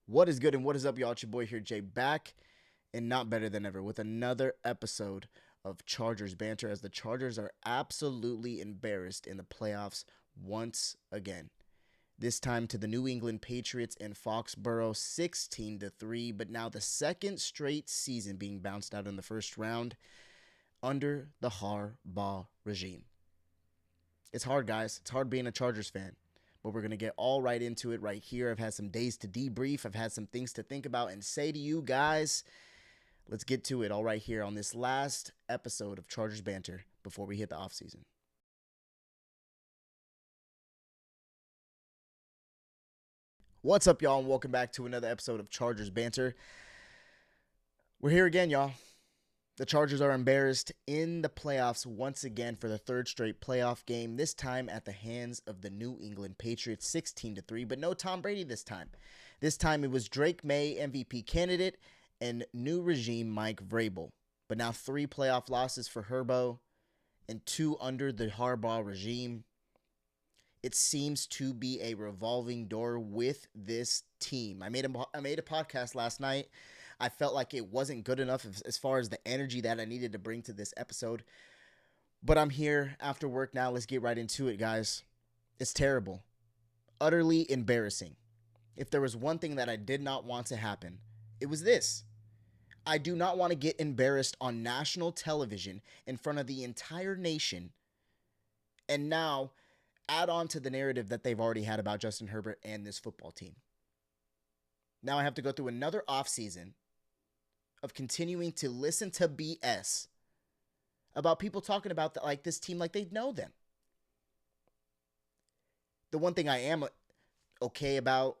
What is good and what is up, y'all? It's your boy here, Jay, back and not better than ever with another episode of Chargers Banter as the Chargers are absolutely embarrassed in the playoffs once again. This time to the New England Patriots in Foxbourough 16-3, but now the second straight season being bounced out in the first round under the Harbaugh regime. It's hard, guys. It's hard being a Chargers fan. But we're going to get all right into it right here. I've had some days to debrief. I've had some things to think about and say to you guys. Let's get to it all right here on this last episode of Chargers Banter before we hit the offseason. What's up, y'all, and welcome back to another episode of Chargers Banter. We're here again, y'all. The Chargers are embarrassed in the playoffs once again for the third straight playoff game, this time at the hands of the New England Patriots, 16-3, but no Tom Brady this time. This time it was Drake May, MVP candidate, and new regime Mike Vrabel. But now 3 playoff losses for Herbo and 2 under the Harbaugh regime. It seems to be a revolving door with this team. I made a podcast last night. I felt like it wasn't good enough as far as the energy that I needed to bring to this episode. But I'm here after work now. Let's get right into it, guys. It's terrible. Utterly embarrassing. If there was one thing that I did not want to happen, it was this. I do not want to get embarrassed on national television in front of the entire nation and now add on to the narrative that they've already had about Justin Herbert and this football team. Now I have to go through another offseason of continuing to listen to BS about people talking about this team like they know them. The one thing I am okay about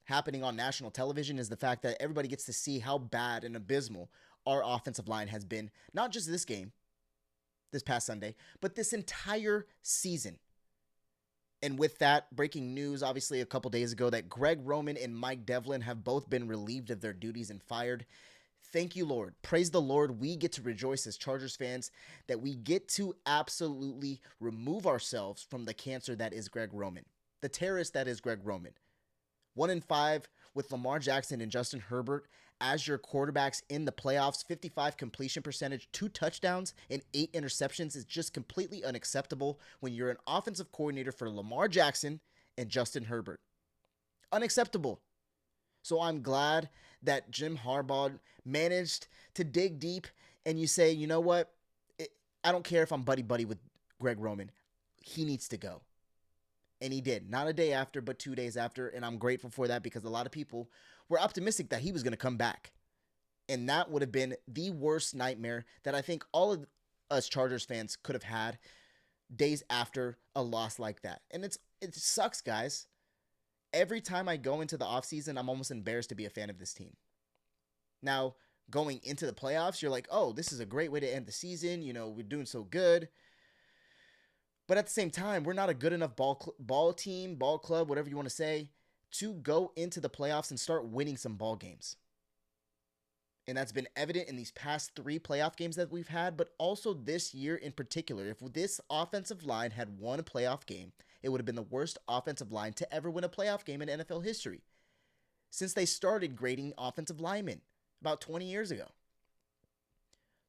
happening on national television is the fact that everybody gets to see how bad and abysmal our offensive line has been, not just this game, this past Sunday, but this entire season. And with that, breaking news, obviously a couple days ago, that Greg Roman and Mike Devlin have both been relieved of their duties and fired. Thank you, Lord. Praise the Lord. We get to rejoice as Chargers fans that we get to absolutely remove ourselves from the cancer that is Greg Roman, the terrorist that is Greg Roman. 1-5 with Lamar Jackson and Justin Herbert as your quarterbacks in the playoffs. 55 completion percentage, 2 touchdowns, and 8 interceptions is just completely unacceptable when you're an offensive coordinator for Lamar Jackson and Justin Herbert. Unacceptable. So I'm glad that Jim Harbaugh managed to dig deep and you say, you know what? I don't care if I'm buddy-buddy with Greg Roman. He needs to go. And he did. Not a day after, but 2 days after. And I'm grateful for that because a lot of people were optimistic that he was going to come back. And that would have been the worst nightmare that I think all of us Chargers fans could have had days after a loss like that. And it sucks, guys. Every time I go into the offseason, I'm almost embarrassed to be a fan of this team. Now, going into the playoffs, you're like, oh, this is a great way to end the season. You know, we're doing so good. But at the same time, we're not a good enough ball team, ball club, whatever you want to say, to go into the playoffs and start winning some ball games. And that's been evident in these past 3 playoff games that we've had, but also this year in particular. If this offensive line had won a playoff game, it would have been the worst offensive line to ever win a playoff game in NFL history since they started grading offensive linemen about 20 years ago.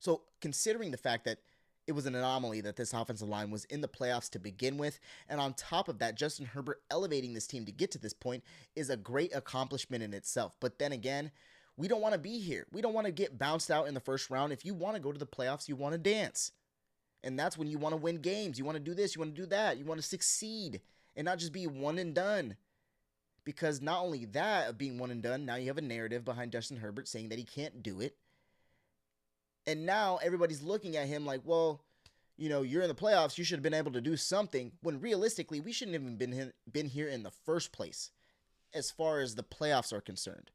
So considering the fact that it was an anomaly that this offensive line was in the playoffs to begin with, and on top of that, Justin Herbert elevating this team to get to this point is a great accomplishment in itself. But then again, we don't want to be here. We don't want to get bounced out in the first round. If you want to go to the playoffs, you want to dance. And that's when you want to win games. You want to do this, you want to do that. You want to succeed and not just be one and done. Because not only that of being one and done, now you have a narrative behind Justin Herbert saying that he can't do it. And now everybody's looking at him like, well, you know, you're in the playoffs. You should have been able to do something. When realistically, we shouldn't have even been here in the first place as far as the playoffs are concerned,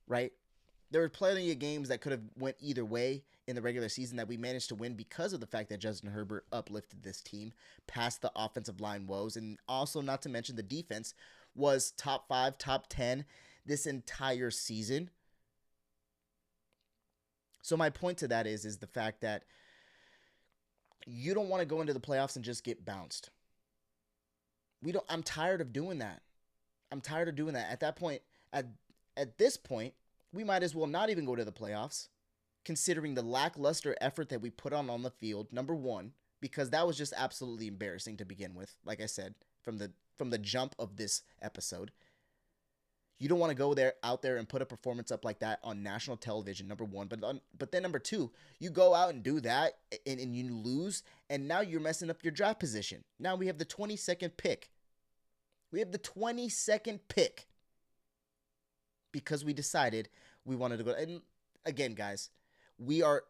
right? There were plenty of games that could have went either way in the regular season that we managed to win because of the fact that Justin Herbert uplifted this team past the offensive line woes. And also, not to mention, the defense was top 5, top 10 this entire season. So my point to that is the fact that you don't want to go into the playoffs and just get bounced. I'm tired of doing that. At that point, at this point, we might as well not even go to the playoffs, considering the lackluster effort that we put on the field, number one, because that was just absolutely embarrassing to begin with, like I said, from the jump of this episode. You don't want to go out there and put a performance up like that on national television, number one. But then number two, you go out and do that and you lose, and now you're messing up your draft position. Now we have the 22nd pick. We have the 22nd pick because we decided we wanted to go. And again, guys, we are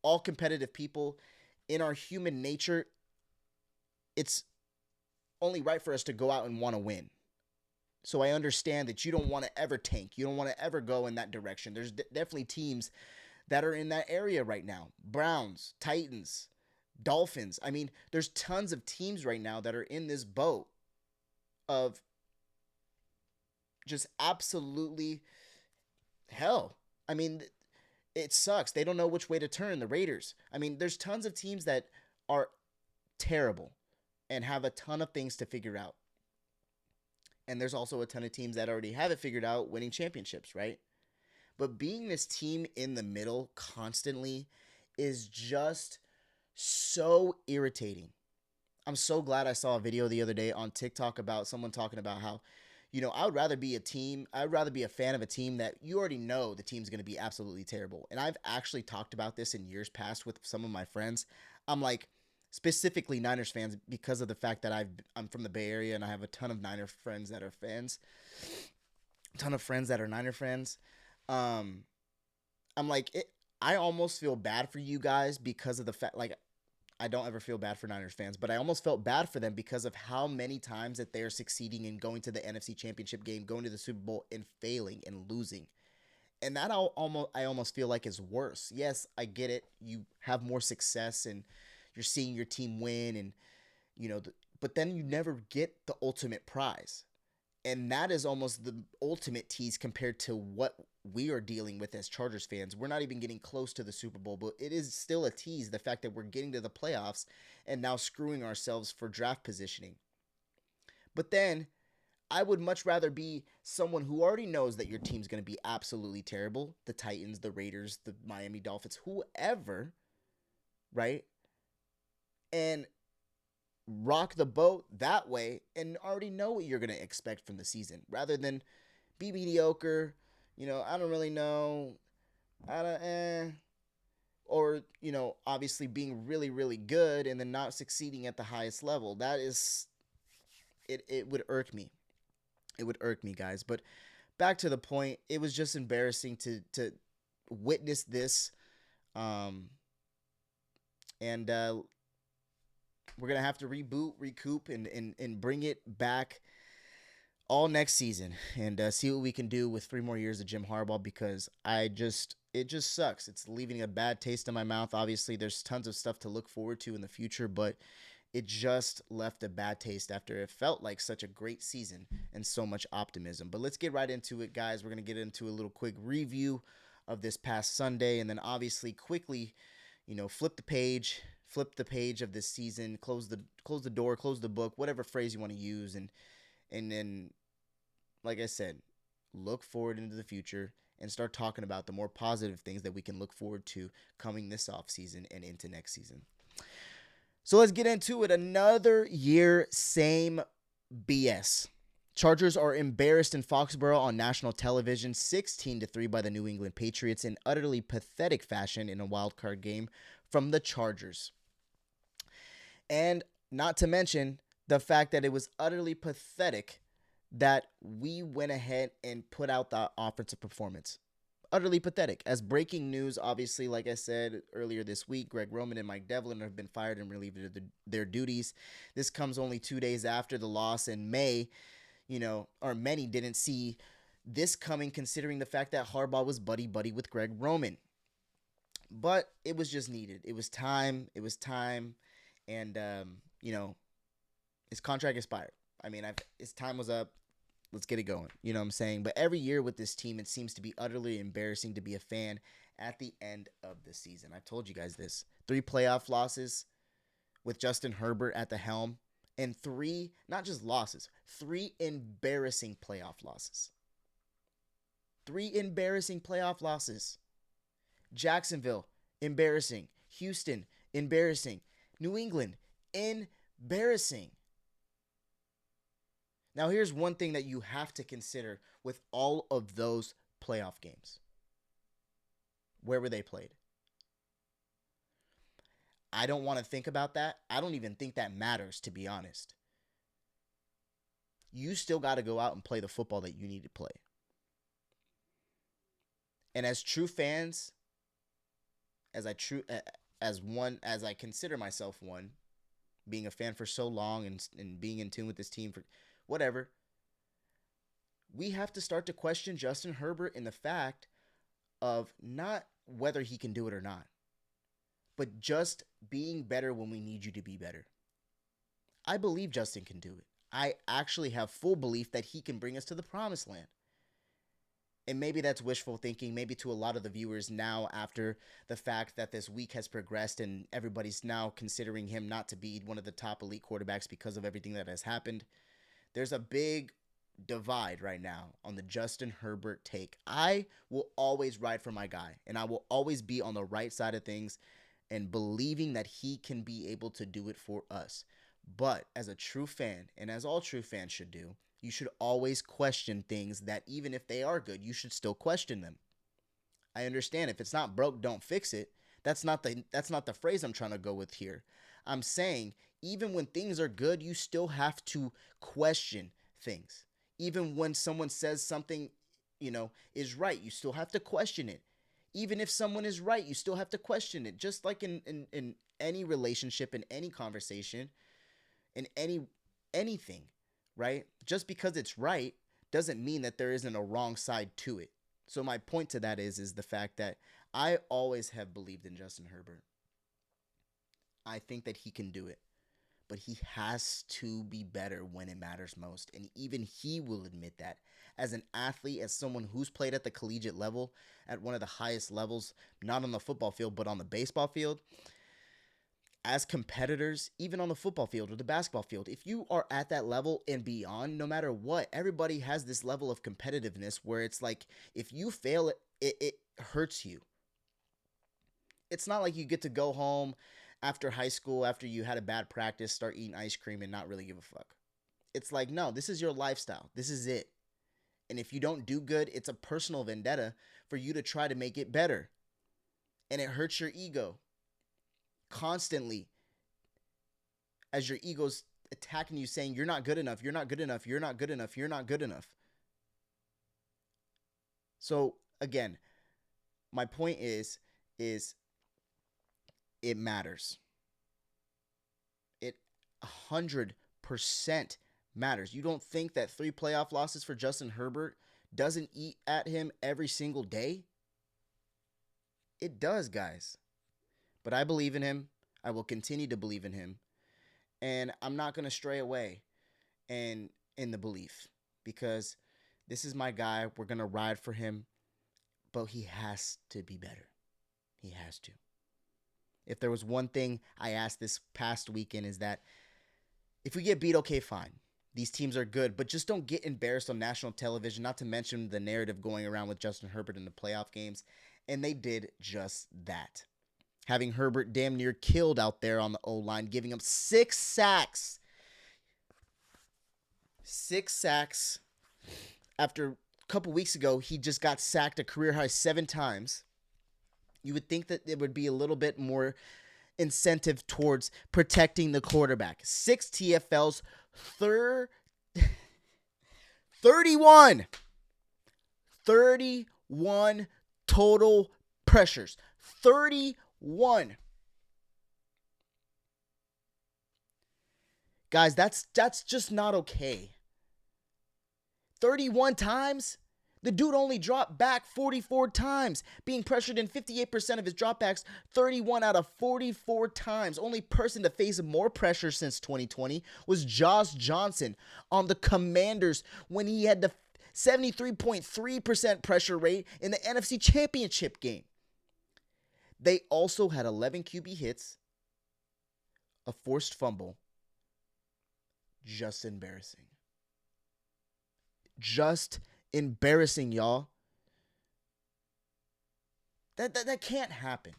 all competitive people. In our human nature, it's only right for us to go out and want to win. So I understand that you don't want to ever tank. You don't want to ever go in that direction. There's definitely teams that are in that area right now. Browns, Titans, Dolphins. I mean, there's tons of teams right now that are in this boat of just absolutely hell. I mean, it sucks. They don't know which way to turn. The Raiders. I mean, there's tons of teams that are terrible and have a ton of things to figure out. And there's also a ton of teams that already have it figured out, winning championships, right? But being this team in the middle constantly is just so irritating. I'm so glad I saw a video the other day on TikTok about someone talking about how, I would rather be a fan of a team that you already know the team's going to be absolutely terrible. And I've actually talked about this in years past with some of my friends. I'm like, specifically Niners fans, because of the fact that I'm from the Bay Area and I have a ton of Niner friends that are fans, a ton of friends that are Niner fans. I'm like, I almost feel bad for you guys because of the fact, like, I don't ever feel bad for Niners fans, but I almost felt bad for them because of how many times that they're succeeding in going to the NFC Championship game, going to the Super Bowl, and failing and losing. And that I almost feel like is worse. Yes, I get it. You have more success and you're seeing your team win, and but then you never get the ultimate prize. And that is almost the ultimate tease compared to what we are dealing with as Chargers fans. We're not even getting close to the Super Bowl, but it is still a tease, the fact that we're getting to the playoffs and now screwing ourselves for draft positioning. But then I would much rather be someone who already knows that your team's going to be absolutely terrible, the Titans, the Raiders, the Miami Dolphins, whoever, right? And rock the boat that way and already know what you're going to expect from the season rather than be mediocre. I don't really know. Or, obviously being really, really good and then not succeeding at the highest level. That is, it would irk me. It would irk me, guys. But back to the point, it was just embarrassing to witness this. And we're going to have to reboot, recoup, and bring it back all next season and see what we can do with 3 more years of Jim Harbaugh, because it just sucks. It's leaving a bad taste in my mouth. Obviously, there's tons of stuff to look forward to in the future, but it just left a bad taste after it felt like such a great season and so much optimism. But let's get right into it, guys. We're going to get into a little quick review of this past Sunday, and then obviously quickly, flip the page of this season, close the door, close the book, whatever phrase you want to use, and then, like I said, look forward into the future and start talking about the more positive things that we can look forward to coming this offseason and into next season. So let's get into it. Another year, same BS. Chargers are embarrassed in Foxbourough on national television, 16-3 by the New England Patriots in utterly pathetic fashion in a wild card game from the Chargers. And not to mention the fact that it was utterly pathetic that we went ahead and put out the offensive performance. Utterly pathetic. As breaking news, obviously, like I said earlier this week, Greg Roman and Mike Devlin have been fired and relieved of their duties. This comes only 2 days after the loss in May, or many didn't see this coming, considering the fact that Harbaugh was buddy-buddy with Greg Roman. But it was just needed. It was time. And, his contract expired. I mean, his time was up. Let's get it going. You know what I'm saying? But every year with this team, it seems to be utterly embarrassing to be a fan at the end of the season. I've told you guys this. 3 playoff losses with Justin Herbert at the helm. And 3, not just losses, 3 embarrassing playoff losses. 3 embarrassing playoff losses. Jacksonville, embarrassing. Houston, embarrassing. New England, embarrassing. Now, here's one thing that you have to consider with all of those playoff games. Where were they played? I don't want to think about that. I don't even think that matters, to be honest. You still got to go out and play the football that you need to play. And as true fans, as I consider myself one, being a fan for so long and being in tune with this team for whatever, we have to start to question Justin Herbert in the fact of not whether he can do it or not, but just being better when we need you to be better. I believe Justin can do it. I actually have full belief that he can bring us to the promised land. And maybe that's wishful thinking, maybe to a lot of the viewers now after the fact that this week has progressed and everybody's now considering him not to be one of the top elite quarterbacks because of everything that has happened. There's a big divide right now on the Justin Herbert take. I will always ride for my guy, and I will always be on the right side of things and believing that he can be able to do it for us. But as a true fan, and as all true fans should do, you should always question things that even if they are good, you should still question them. I understand if it's not broke, don't fix it. That's not the phrase I'm trying to go with here. I'm saying even when things are good, you still have to question things. Even when someone says something, is right, you still have to question it. Even if someone is right, you still have to question it. Just like in any relationship, in any conversation, in anything, right? Just because it's right doesn't mean that there isn't a wrong side to it. So my point to that is the fact that I always have believed in Justin Herbert. I think that he can do it, but he has to be better when it matters most. And even he will admit that. As an athlete, as someone who's played at the collegiate level, at one of the highest levels, not on the football field, but on the baseball field, as competitors, even on the football field or the basketball field, if you are at that level and beyond, no matter what, everybody has this level of competitiveness where it's like, if you fail, it hurts you. It's not like you get to go home after high school, after you had a bad practice, start eating ice cream and not really give a fuck. It's like, no, this is your lifestyle. This is it. And if you don't do good, it's a personal vendetta for you to try to make it better. And it hurts your ego constantly as your ego's attacking you, saying you're not good enough, you're not good enough, you're not good enough, you're not good enough. So again, my point is it matters. It 100% matters. You don't think that 3 playoff losses for Justin Herbert doesn't eat at him every single day? It does, guys. But I believe in him. I will continue to believe in him. And I'm not going to stray away in the belief, because this is my guy. We're going to ride for him. But he has to be better. He has to. If there was one thing I asked this past weekend, is that if we get beat, okay, fine. These teams are good, but just don't get embarrassed on national television, not to mention the narrative going around with Justin Herbert in the playoff games. And they did just that. Having Herbert damn near killed out there on the O-line, giving him 6 sacks. 6 sacks. After a couple weeks ago, he just got sacked a career high 7 times. You would think that there would be a little bit more incentive towards protecting the quarterback. 6 TFLs, 31 total pressures. 31. Guys, that's just not okay. 31 times? The dude only dropped back 44 times, being pressured in 58% of his dropbacks, 31 out of 44 times. Only person to face more pressure since 2020 was Josh Johnson on the Commanders when he had the 73.3% pressure rate in the NFC Championship game. They also had 11 QB hits, a forced fumble. Just embarrassing, y'all. That can't happen.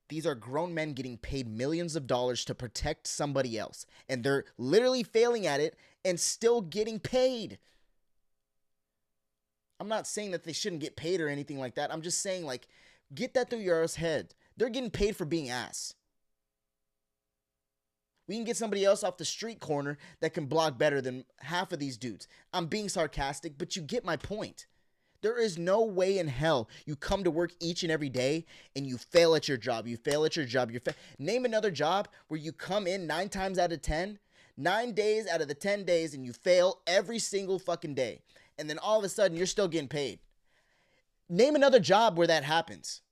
These are grown men getting paid millions of dollars to protect somebody else. And they're literally failing at it and still getting paid. I'm not saying that they shouldn't get paid or anything like that. I'm just saying, like, get that through your head. They're getting paid for being ass. We can get somebody else off the street corner that can block better than half of these dudes. I'm being sarcastic, but you get my point. There is no way in hell you come to work each and every day and you fail at your job. You fail at your job. Name another job where you come in 9 times out of 10, 9 days out of the 10 days, and you fail every single fucking day. And then all of a sudden, you're still getting paid. Name another job where that happens.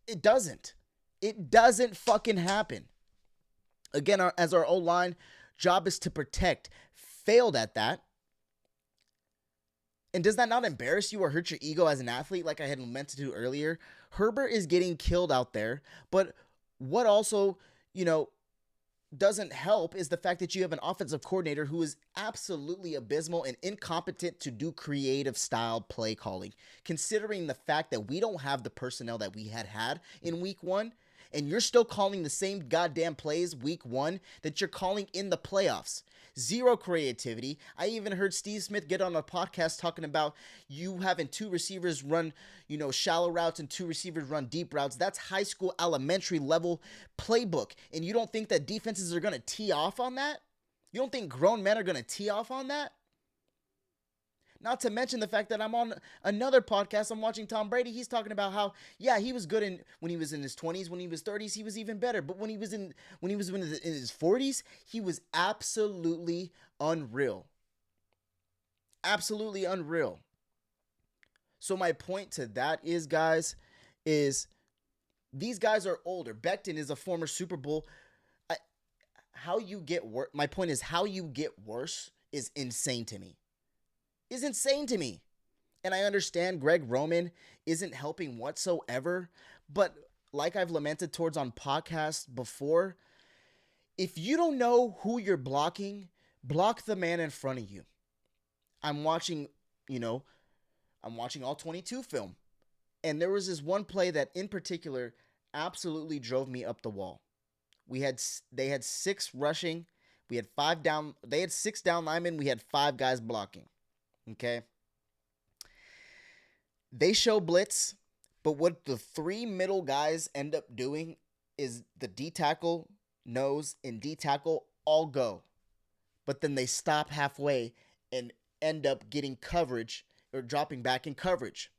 It doesn't. It doesn't fucking happen. Again, as our O-line, job is to protect. Failed at that. And does that not embarrass you or hurt your ego as an athlete, like I had meant to do earlier? Herbert is getting killed out there, but what also, doesn't help is the fact that you have an offensive coordinator who is absolutely abysmal and incompetent to do creative style play calling, considering the fact that we don't have the personnel that we had in week 1, and you're still calling the same goddamn plays week 1 that you're calling in the playoffs. Zero creativity. I even heard Steve Smith get on a podcast talking about you having 2 receivers run, shallow routes and 2 receivers run deep routes. That's high school, elementary level playbook. And you don't think that defenses are going to tee off on that? You don't think grown men are going to tee off on that? Not to mention the fact that I'm on another podcast. I'm watching Tom Brady. He's talking about how, yeah, he was good when he was in his 20s. When he was 30s, he was even better. But when he was in his 40s, he was absolutely unreal. Absolutely unreal. So my point to that is, guys, is these guys are older. Becton is a former Super Bowl. How you get worse? My point is how you get worse is insane to me. Is insane to me. And I understand Greg Roman isn't helping whatsoever, but like I've lamented towards on podcasts before, if you don't know who you're blocking, block the man in front of you. I'm watching all 22 film, and there was this one play that in particular absolutely drove me up the wall. They had 6 rushing, we had 5 down, they had 6 down linemen, we had 5 guys blocking. Okay. They show blitz, but what the 3 middle guys end up doing is the D tackle, nose, and D tackle all go. But then they stop halfway and end up getting coverage or dropping back in coverage.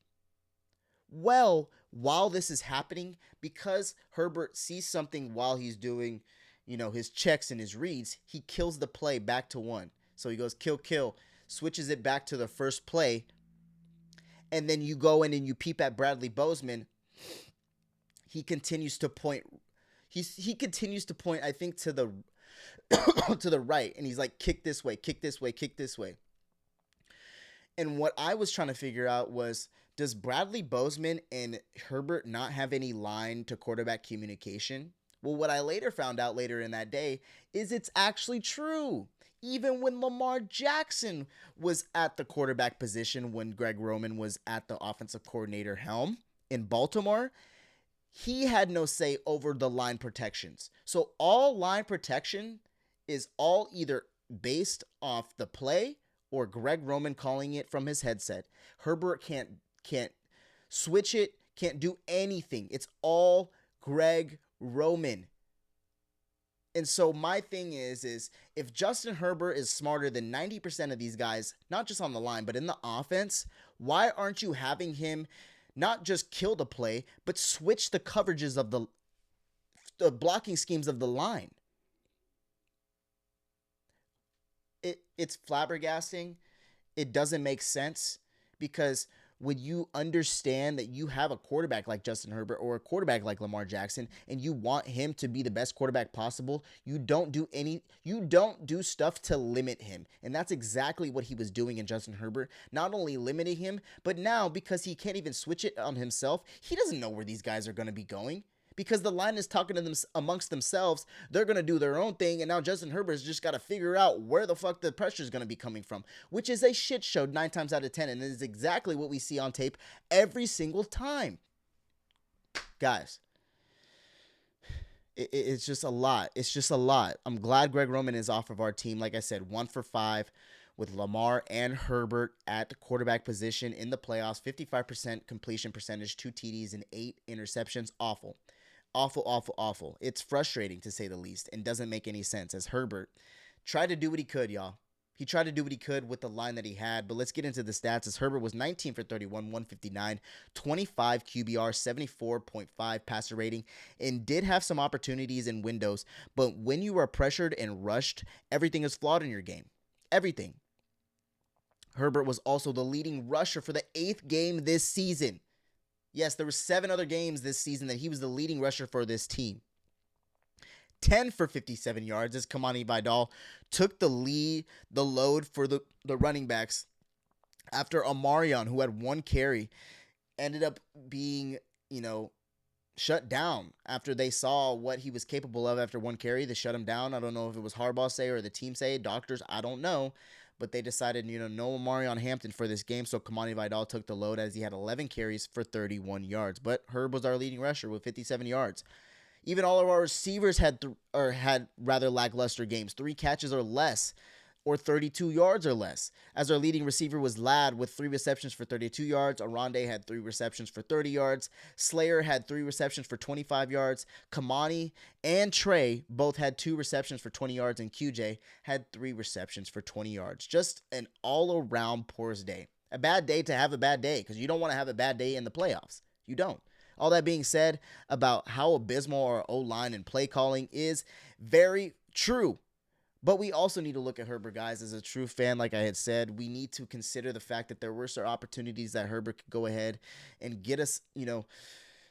Well, while this is happening, because Herbert sees something while he's doing, his checks and his reads, he kills the play back to 1. So he goes kill. Switches it back to the first play, and then you go in and you peep at Bradley Bozeman. He continues to point. He continues to point, I think, to the to the right, and he's like, kick this way, kick this way, kick this way. And what I was trying to figure out was, does Bradley Bozeman and Herbert not have any line to quarterback communication? Well, what I later found out later in that day is it's actually true. Even when Lamar Jackson was at the quarterback position, when Greg Roman was at the offensive coordinator helm in Baltimore, he had no say over the line protections. So all line protection is all either based off the play or Greg Roman calling it from his headset. Herbert can't switch it, can't do anything. It's all Greg Roman. And so my thing is if Justin Herbert is smarter than 90% of these guys, not just on the line, but in the offense, why aren't you having him not just kill the play, but switch the coverages of the blocking schemes of the line? It's flabbergasting. It doesn't make sense, because when you understand that you have a quarterback like Justin Herbert or a quarterback like Lamar Jackson and you want him to be the best quarterback possible, you don't do stuff to limit him. And that's exactly what he was doing in Justin Herbert, not only limiting him, but now because he can't even switch it on himself, he doesn't know where these guys are going to be going. because the line is talking to them amongst themselves. They're going to do their own thing, and now Justin Herbert has just got to figure out where the fuck the pressure is going to be coming from, which is a shit show 9 times out of 10, and it is exactly what we see on tape every single time. Guys, it's just a lot. It's just a lot. I'm glad Greg Roman is off of our team. Like I said, 1 for 5 with Lamar and Herbert at the quarterback position in the playoffs. 55% completion percentage, 2 TDs and 8 interceptions. Awful. Awful, awful, awful. It's frustrating to say the least and doesn't make any sense as Herbert tried to do what he could, y'all. He tried to do what he could with the line that he had, but let's get into the stats as Herbert was 19 for 31, 159, 25 QBR, 74.5 passer rating, and did have some opportunities and windows, but when you are pressured and rushed, everything is flawed in your game. Everything. Herbert was also the leading rusher for the 8th game this season. Yes, there were 7 other games this season that he was the leading rusher for this team. 10 for 57 yards as Kamani Vidal took the load for the running backs after Amarion, who had 1 carry, ended up being, shut down after they saw what he was capable of after 1 carry. They shut him down. I don't know if it was Harbaugh say or the team say, doctors, I don't know. But they decided, no Amarion Hampton for this game, so Kamani Vidal took the load as he had 11 carries for 31 yards. But Herb was our leading rusher with 57 yards. Even all of our receivers had rather lackluster games, 3 catches or less, or 32 yards or less. As our leading receiver was Ladd with 3 receptions for 32 yards. Aronde had 3 receptions for 30 yards. Slayer had 3 receptions for 25 yards. Kamani and Trey both had 2 receptions for 20 yards, and QJ had 3 receptions for 20 yards. Just an all-around porous day. A bad day to have a bad day, because you don't want to have a bad day in the playoffs. You don't. All that being said about how abysmal our O-line and play calling is very true. But we also need to look at Herbert, guys. As a true fan, like I had said, we need to consider the fact that there were some opportunities that Herbert could go ahead and get us,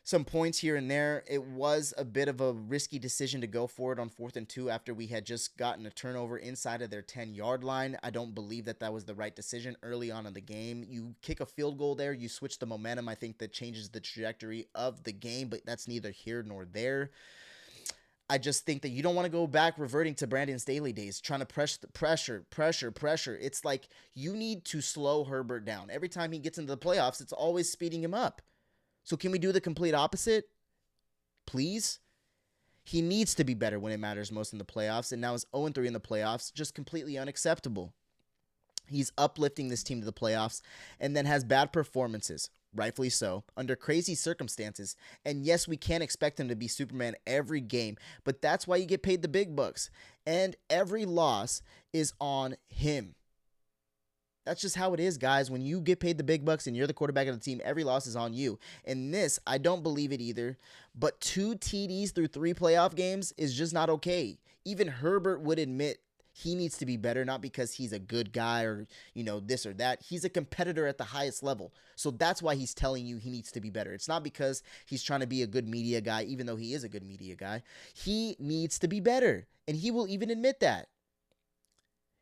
some points here and there. It was a bit of a risky decision to go for it on 4th and 2 after we had just gotten a turnover inside of their 10-yard line. I don't believe that was the right decision early on in the game. You kick a field goal there, you switch the momentum. I think that changes the trajectory of the game, but that's neither here nor there. I just think that you don't want to go back reverting to Brandon Staley days, trying to pressure. It's like you need to slow Herbert down. Every time he gets into the playoffs, it's always speeding him up. So can we do the complete opposite? Please? He needs to be better when it matters most in the playoffs, and now his 0-3 in the playoffs, just completely unacceptable. He's uplifting this team to the playoffs and then has bad performances, rightfully so, under crazy circumstances. And yes, we can't expect him to be Superman every game, but that's why you get paid the big bucks. And every loss is on him. That's just how it is, guys. When you get paid the big bucks and you're the quarterback of the team, every loss is on you. And this, I don't believe it either, but 2 TDs through 3 playoff games is just not okay. Even Herbert would admit he needs to be better, not because he's a good guy or, this or that. He's a competitor at the highest level. So that's why he's telling you he needs to be better. It's not because he's trying to be a good media guy, even though he is a good media guy. He needs to be better, and he will even admit that.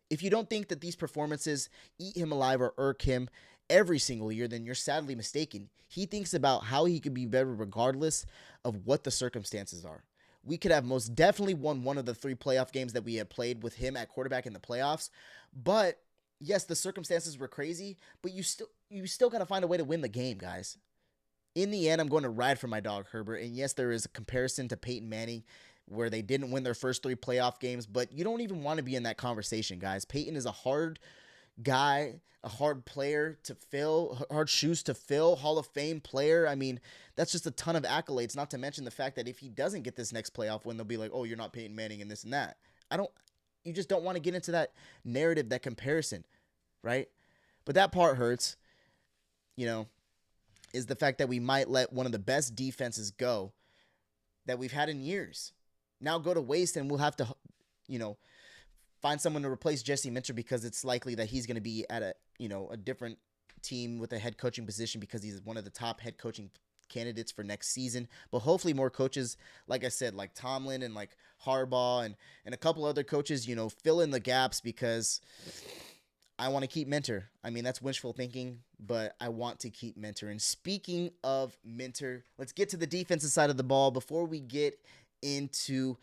If you don't think that these performances eat him alive or irk him every single year, then you're sadly mistaken. He thinks about how he could be better regardless of what the circumstances are. We could have most definitely won one of the 3 playoff games that we had played with him at quarterback in the playoffs. But yes, the circumstances were crazy, but you still got to find a way to win the game, guys. In the end, I'm going to ride for my dog Herbert. And yes, there is a comparison to Peyton Manning where they didn't win their first 3 playoff games, but you don't even want to be in that conversation, guys. Peyton is a hard guy, a hard player to fill, hard shoes to fill, Hall of Fame player. I mean, that's just a ton of accolades, not to mention the fact that if he doesn't get this next playoff win, they'll be like, oh, you're not Peyton Manning and this and that. You just don't want to get into that narrative, that comparison, right? But that part hurts, is the fact that we might let one of the best defenses go that we've had in years now go to waste, and we'll have to, find someone to replace Jesse Minter because it's likely that he's going to be at a different team with a head coaching position because he's one of the top head coaching candidates for next season. But hopefully more coaches, like I said, like Tomlin and like Harbaugh and a couple other coaches, fill in the gaps because I want to keep Minter. I mean, that's wishful thinking, but I want to keep Minter. And speaking of Minter, let's get to the defensive side of the ball before we get into,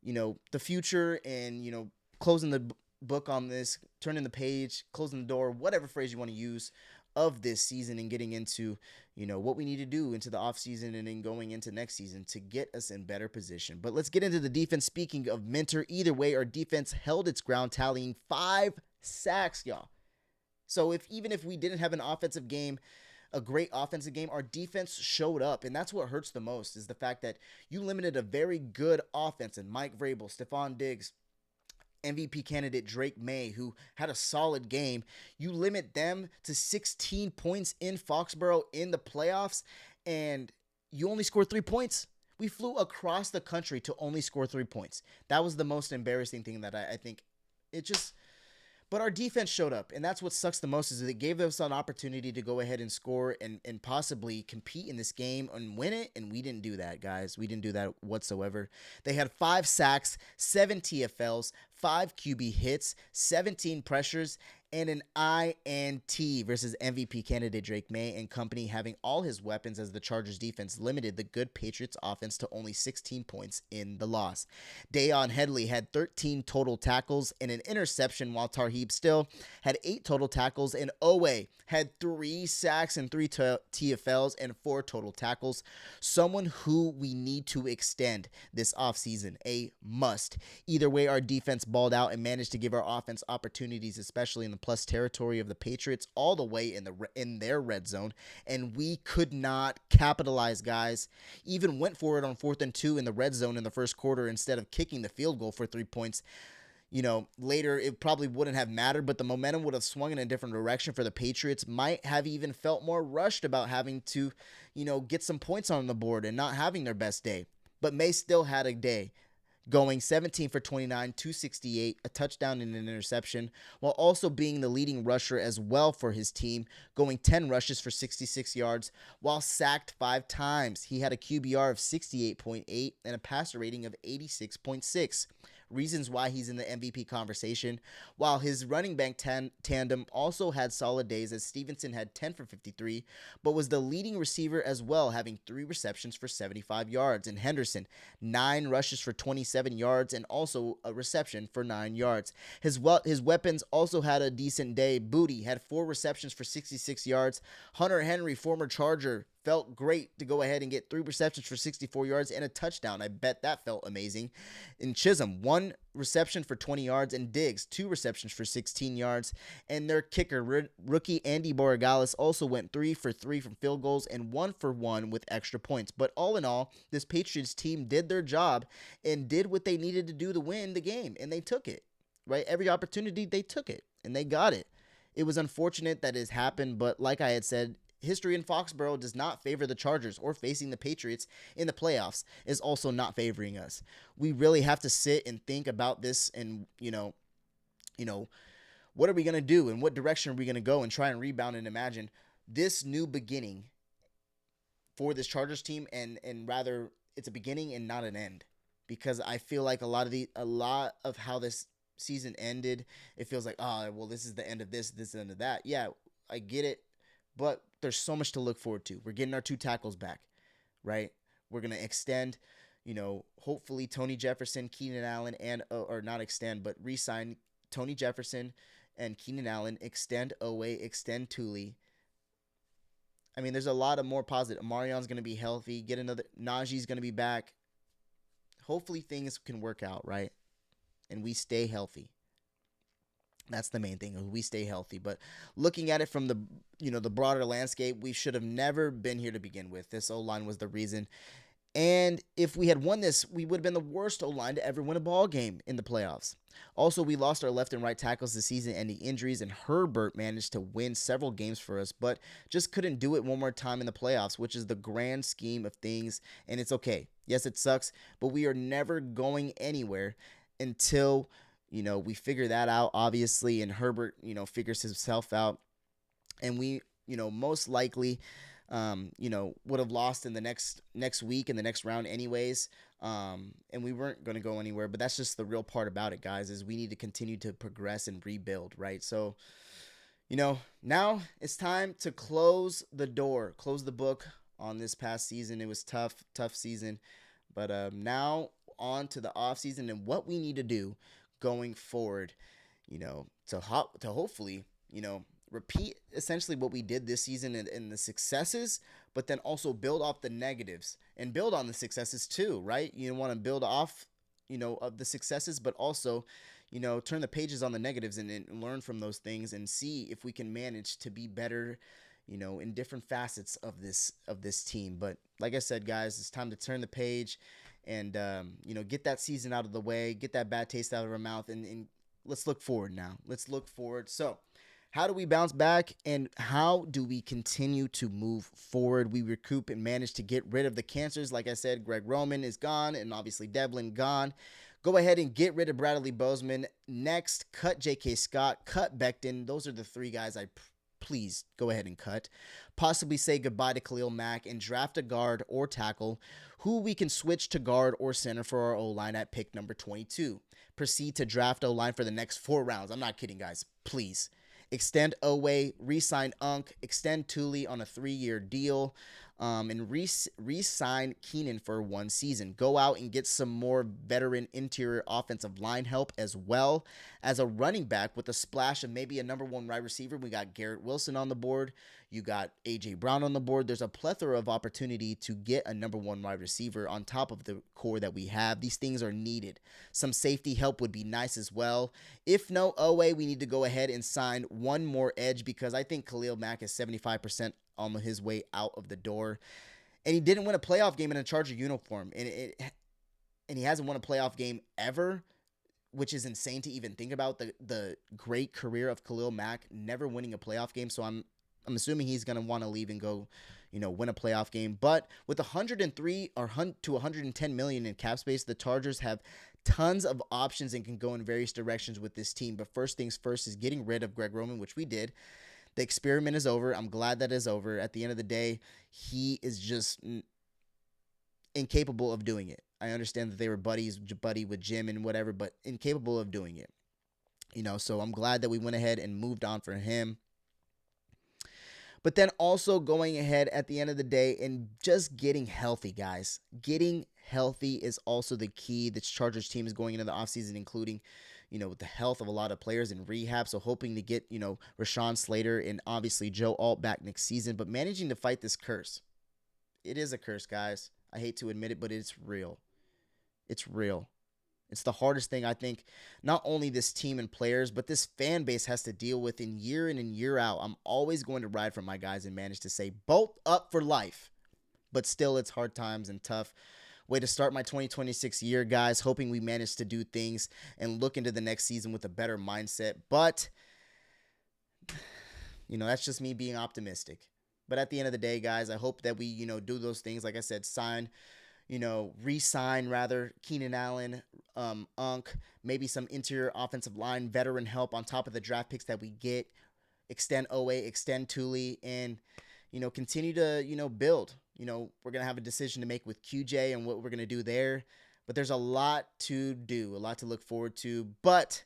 the future and, closing the book on this, turning the page, closing the door, whatever phrase you want to use of this season and getting into, what we need to do into the offseason and then going into next season to get us in better position. But let's get into the defense. Speaking of Minter, either way, our defense held its ground, tallying 5 sacks, y'all. So even if we didn't have an offensive game, a great offensive game, our defense showed up, and that's what hurts the most is the fact that you limited a very good offense in Mike Vrabel, Stephon Diggs, MVP candidate Drake May, who had a solid game. You limit them to 16 points in Foxbourough in the playoffs, and you only scored 3 points. We flew across the country to only score 3 points. That was the most embarrassing thing that I think it just... But our defense showed up, and that's what sucks the most is that it gave us an opportunity to go ahead and score and possibly compete in this game and win it, and we didn't do that, guys. We didn't do that whatsoever. They had 5 sacks, 7 TFLs, 5 QB hits, 17 pressures, and an INT versus MVP candidate Drake May and company having all his weapons as the Chargers defense limited the good Patriots offense to only 16 points in the loss. Dayon Headley had 13 total tackles and an interception, while Tarheeb Still had 8 total tackles, and Owe had 3 sacks and 3 TFLs and 4 total tackles. Someone who we need to extend this offseason, a must. Either way, our defense balled out and managed to give our offense opportunities, especially in the plus territory of the Patriots, all the way in their red zone, and we could not capitalize, guys. Even went for it on 4th and 2 in the red zone in the first quarter instead of kicking the field goal for 3 points. Later it probably wouldn't have mattered, but the momentum would have swung in a different direction for the Patriots. Might have even felt more rushed about having to, get some points on the board and not having their best day. But May still had a day, going 17 for 29, 268, a touchdown and an interception, while also being the leading rusher as well for his team, going 10 rushes for 66 yards, while sacked 5 times. He had a QBR of 68.8 and a passer rating of 86.6. Reasons why he's in the MVP conversation, while his running back tandem also had solid days, as Stevenson had 10 for 53, but was the leading receiver as well, having 3 receptions for 75 yards, and Henderson 9 rushes for 27 yards and also a reception for 9 yards. His weapons also had a decent day. Booty had 4 receptions for 66 yards. Hunter Henry, former Charger, felt great to go ahead and get 3 receptions for 64 yards and a touchdown. I bet that felt amazing. And Chisholm, 1 reception for 20 yards, and Diggs, 2 receptions for 16 yards. And their kicker, rookie Andy Borregales, also went 3 for 3 from field goals and 1 for 1 with extra points. But all in all, this Patriots team did their job and did what they needed to do to win the game, and they took it, right? Every opportunity, they took it, and they got it. It was unfortunate that it happened, but like I had said, history in Foxbourough does not favor the Chargers, or facing the Patriots in the playoffs is also not favoring us. We really have to sit and think about this and, what are we going to do and what direction are we going to go and try and rebound and imagine this new beginning for this Chargers team, and rather it's a beginning and not an end, because I feel like a lot of how this season ended, it feels like, this is the end of this is the end of that. Yeah, I get it. But there's so much to look forward to. We're getting our 2 tackles back, right? We're going to extend, hopefully Tony Jefferson, Keenan Allen, or not extend, but re-sign Tony Jefferson and Keenan Allen, extend Owe, extend Thule. I mean, there's a lot of more positive. Marion's going to be healthy. Najee's going to be back. Hopefully things can work out, right? And we stay healthy. That's the main thing. We stay healthy. But looking at it from the broader landscape, we should have never been here to begin with. This O-line was the reason. And if we had won this, we would have been the worst O-line to ever win a ball game in the playoffs. Also, we lost our left and right tackles this season, ending injuries, and Herbert managed to win several games for us, but just couldn't do it one more time in the playoffs, which is the grand scheme of things, and it's okay. Yes, it sucks, but we are never going anywhere until we figure that out, obviously, and Herbert, figures himself out. And we, most likely, would have lost in the next week in the next round anyways. And we weren't going to go anywhere. But that's just the real part about it, guys, is we need to continue to progress and rebuild, right? So Now it's time to close the door, close the book on this past season. It was tough season. But now on to the off season and what we need to do going forward, to hopefully, repeat essentially what we did this season and the successes, but then also build off the negatives and build on the successes too, right? You want to build off, of the successes, but also, turn the pages on the negatives and learn from those things and see if we can manage to be better, in different facets of this team. But like I said, guys, it's time to turn the page and, get that season out of the way, get that bad taste out of our mouth, and let's look forward now. Let's look forward. So, how do we bounce back and how do we continue to move forward? We recoup and manage to get rid of the cancers. Like I said, Greg Roman is gone and obviously Devlin gone. Go ahead and get rid of Bradley Bozeman. Next, cut J.K. Scott, cut Becton. Those are the three guys please go ahead and cut. Possibly say goodbye to Khalil Mack and draft a guard or tackle who we can switch to guard or center for our O-line at pick number 22. Proceed to draft O-line for the next 4 rounds. I'm not kidding, guys. Please. Extend Oweh, re-sign Unk, extend Thule on a 3-year deal, and re-sign Keenan for 1 season. Go out and get some more veteran interior offensive line help as well as a running back with a splash of maybe a number 1 wide receiver. We got Garrett Wilson on the board. You got A.J. Brown on the board. There's a plethora of opportunity to get a number 1 wide receiver on top of the core that we have. These things are needed. Some safety help would be nice as well. If no Oweh, we need to go ahead and sign 1 more edge because I think Khalil Mack is 75% on his way out of the door. And he didn't win a playoff game in a Charger uniform. And he hasn't won a playoff game ever, which is insane to even think about. The great career of Khalil Mack never winning a playoff game. So I'm assuming he's going to want to leave and go, win a playoff game. But with 103 or to 110 million in cap space, the Chargers have tons of options and can go in various directions with this team. But first things first is getting rid of Greg Roman, which we did. The experiment is over. I'm glad that is over. At the end of the day, he is just incapable of doing it. I understand that they were buddy with Jim and whatever, but incapable of doing it. So I'm glad that we went ahead and moved on for him. But then also going ahead at the end of the day and just getting healthy, guys. Getting healthy is also the key. This Chargers team is going into the offseason, including, with the health of a lot of players in rehab. So hoping to get, Rashawn Slater and obviously Joe Alt back next season. But managing to fight this curse. It is a curse, guys. I hate to admit it, but it's real. It's real. It's the hardest thing I think not only this team and players, but this fan base has to deal with in and year out. I'm always going to ride for my guys and manage to say bolt up for life. But still, it's hard times and tough. Way to start my 2026 year, guys. Hoping we manage to do things and look into the next season with a better mindset. But, that's just me being optimistic. But at the end of the day, guys, I hope that we, do those things. Like I said, re-sign rather Keenan Allen, Unk, maybe some interior offensive line veteran help on top of the draft picks that we get, extend Oweh, extend Thule, and, continue to, build. We're going to have a decision to make with QJ and what we're going to do there, but there's a lot to do, a lot to look forward to, but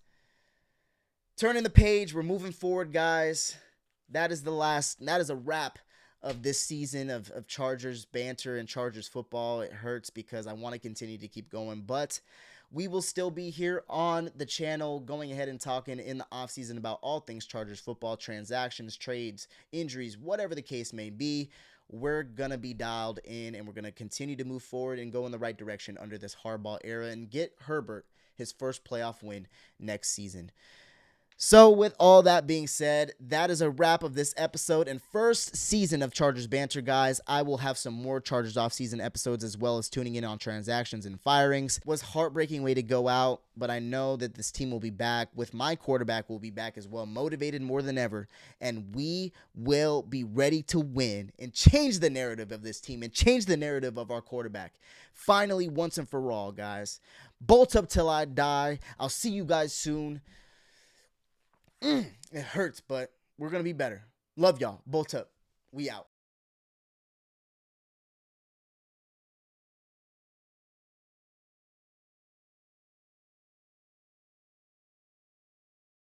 turning the page, we're moving forward, guys. That is a wrap of this season of Chargers banter and Chargers football. It hurts because I want to continue to keep going, but we will still be here on the channel going ahead and talking in the offseason about all things Chargers football, transactions, trades, injuries, whatever the case may be. We're going to be dialed in and we're going to continue to move forward and go in the right direction under this Harbaugh era and get Herbert his first playoff win next season. So with all that being said, that is a wrap of this episode and first season of Chargers Banter, guys. I will have some more Chargers offseason episodes as well as tuning in on transactions and firings. It was heartbreaking way to go out, but I know that this team will be back. With my quarterback will be back as well, motivated more than ever, and we will be ready to win and change the narrative of this team and change the narrative of our quarterback. Finally, once and for all, guys. Bolt up till I die. I'll see you guys soon. It hurts, but we're going to be better. Love y'all. Bolt up. We out.